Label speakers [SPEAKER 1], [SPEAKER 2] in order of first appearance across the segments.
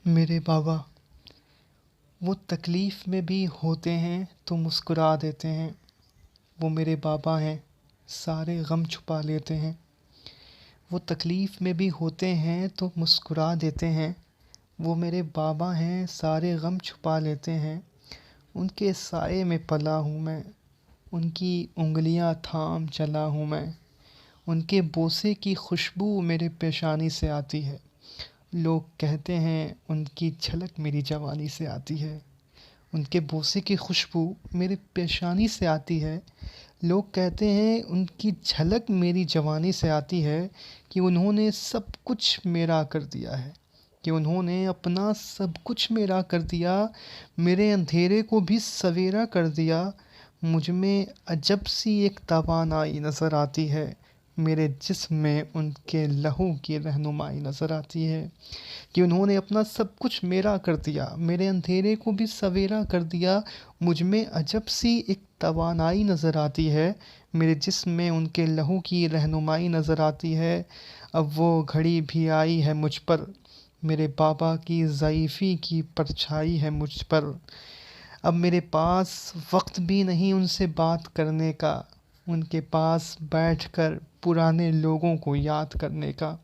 [SPEAKER 1] میرے بابا وہ تکلیف میں بھی ہوتے ہیں تو مسکرا دیتے ہیں۔ وہ میرے بابا ہیں، سارے غم چھپا لیتے ہیں۔ وہ تکلیف میں بھی ہوتے ہیں تو مسکرا دیتے ہیں۔ وہ میرے بابا ہیں، سارے غم چھپا لیتے ہیں۔ ان کے سائے میں پلا ہوں میں، ان کی انگلیاں تھام چلا ہوں میں۔ ان کے بوسے کی خوشبو میرے پیشانی سے آتی ہے۔ لوگ کہتے ہیں ان کی جھلک میری جوانی سے آتی ہے۔ ان کے بوسے کی خوشبو میرے پیشانی سے آتی ہے۔ لوگ کہتے ہیں ان کی جھلک میری جوانی سے آتی ہے کہ انہوں نے سب کچھ میرا کر دیا ہے، کہ انہوں نے اپنا سب کچھ میرا کر دیا، میرے اندھیرے کو بھی سویرا کر دیا۔ مجھ میں عجب سی ایک توانائی نظر آتی ہے، میرے جسم میں ان کے لہو کی رہنمائی نظر آتی ہے کہ انہوں نے اپنا سب کچھ میرا کر دیا، میرے اندھیرے کو بھی سویرا کر دیا۔ مجھ میں عجب سی ایک توانائی نظر آتی ہے، میرے جسم میں ان کے لہو کی رہنمائی نظر آتی ہے۔ اب وہ گھڑی بھی آئی ہے مجھ پر، میرے بابا کی ضعیفی کی پرچھائی ہے مجھ پر۔ اب میرے پاس وقت بھی نہیں ان سے بات کرنے کا، ان کے پاس بیٹھ کر پرانے لوگوں کو یاد کرنے کا۔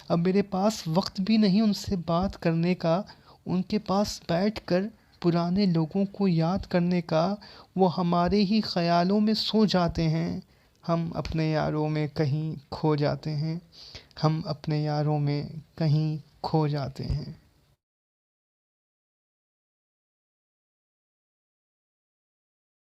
[SPEAKER 1] اب میرے پاس وقت بھی نہیں ان سے بات کرنے کا، ان کے پاس بیٹھ کر پرانے لوگوں کو یاد کرنے کا۔ وہ ہمارے ہی خیالوں میں سو جاتے ہیں، ہم اپنے یاروں میں کہیں کھو جاتے ہیں، ہم اپنے یاروں میں کہیں کھو جاتے ہیں۔